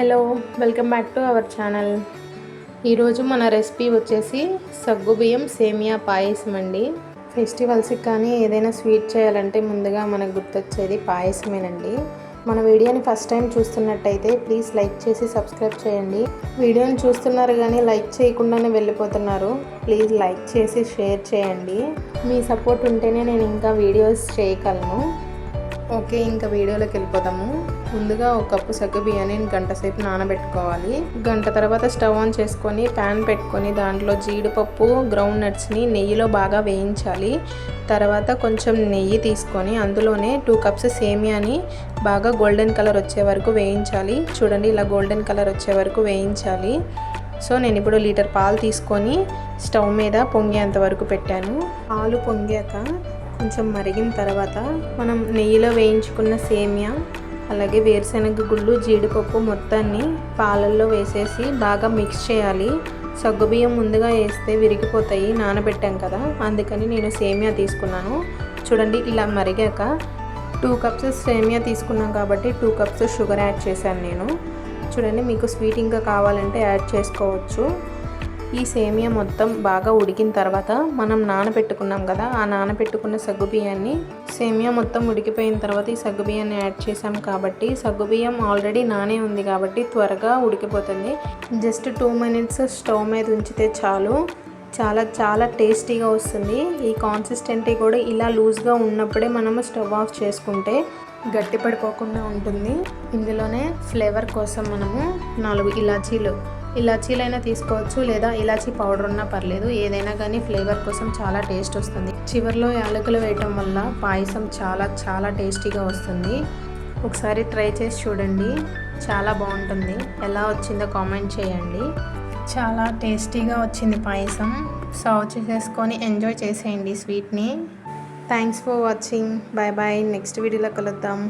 Hello, welcome back to our channel. ఈరోజు మన recipe వచ్చేసి సగ్గుబియ్యం సేమియా పాయసం అండి. ఫెస్టివల్స్కి కానీ ఏదైనా స్వీట్ చేయాలంటే ముందుగా మనకు గుర్తొచ్చేది పాయసమేనండి. మన వీడియోని ఫస్ట్ టైం చూస్తున్నట్టయితే ప్లీజ్ లైక్ చేసి సబ్స్క్రైబ్ చేయండి. వీడియోని చూస్తున్నారు కానీ లైక్ చేయకుండానే వెళ్ళిపోతున్నారు. ప్లీజ్ లైక్ చేసి షేర్ చేయండి. మీ సపోర్ట్ ఉంటేనే నేను ఇంకా వీడియోస్ చేయగలను. ఓకే, ఇంకా వీడియోలోకి వెళ్ళిపోదాము. ముందుగా ఒక కప్పు సగ్గుబియ్యాన్ని గంట సేపు నానబెట్టుకోవాలి. గంట తర్వాత స్టవ్ ఆన్ చేసుకొని ప్యాన్ పెట్టుకొని దాంట్లో జీడిపప్పు, గ్రౌండ్ నట్స్ని నెయ్యిలో బాగా వేయించాలి. తర్వాత కొంచెం నెయ్యి తీసుకొని అందులోనే 2 కప్స్ సేమియాని బాగా గోల్డెన్ కలర్ వచ్చే వరకు వేయించాలి. చూడండి, ఇలా గోల్డెన్ కలర్ వచ్చే వరకు వేయించాలి. సో నేను ఇప్పుడు లీటర్ పాలు తీసుకొని స్టవ్ మీద పొంగేంత వరకు పెట్టాను. పాలు పొంగాక కొంచెం మరిగిన తర్వాత మనం నెయ్యిలో వేయించుకున్న సేమియా, అలాగే వేరుశనగ గుళ్ళు, జీడిపప్పు మొత్తాన్ని పాలల్లో వేసేసి బాగా మిక్స్ చేయాలి. సగ్గుబియ్యం ముందుగా వేస్తే విరిగిపోతాయి, నానబెట్టాం కదా, అందుకని నేను సేమియా తీసుకున్నాను. చూడండి, ఇలా మరిగాక 2 కప్స్ సేమియా తీసుకున్నాం కాబట్టి 2 కప్స్ షుగర్ యాడ్ చేశాను నేను. చూడండి, మీకు స్వీట్ ఇంకా కావాలంటే యాడ్ చేసుకోవచ్చు. ఈ సేమియా మొత్తం బాగా ఉడికిన తర్వాత మనం నానబెట్టుకున్నాం కదా, ఆ నానబెట్టుకున్న సగ్గుబియ్యాన్ని సేమియా మొత్తం ఉడికిపోయిన తర్వాత ఈ సగ్గుబియ్యాన్ని యాడ్ చేసాం కాబట్టి సగ్గుబియ్యం ఆల్రెడీ నానే ఉంది కాబట్టి త్వరగా ఉడికిపోతుంది. జస్ట్ 2 మినిట్స్ స్టవ్ మీద ఉంచితే చాలు. చాలా చాలా టేస్టీగా వస్తుంది. ఈ కన్సిస్టెన్సీ కూడా ఇలా లూజ్గా ఉన్నప్పుడే మనము స్టవ్ ఆఫ్ చేసుకుంటే గట్టి పడిపోకుండా ఉంటుంది. ఇందులోనే ఫ్లేవర్ కోసం మనము 4 ఇలాచీలైనా తీసుకోవచ్చు, లేదా ఇలాచీ పౌడర్ ఉన్నా పర్లేదు, ఏదైనా కానీ ఫ్లేవర్ కోసం చాలా టేస్ట్ వస్తుంది. చివరిలో యాలకులు వేయటం వల్ల పాయసం చాలా చాలా టేస్టీగా వస్తుంది. ఒకసారి ట్రై చేసి చూడండి, చాలా బాగుంటుంది. ఎలా వచ్చిందో కామెంట్ చేయండి. చాలా టేస్టీగా వచ్చింది పాయసం. సర్వ్ చేసేసుకొని ఎంజాయ్ చేసేయండి స్వీట్ని. Thanks for watching. Bye bye. Next వీడియోలో కలుద్దాం.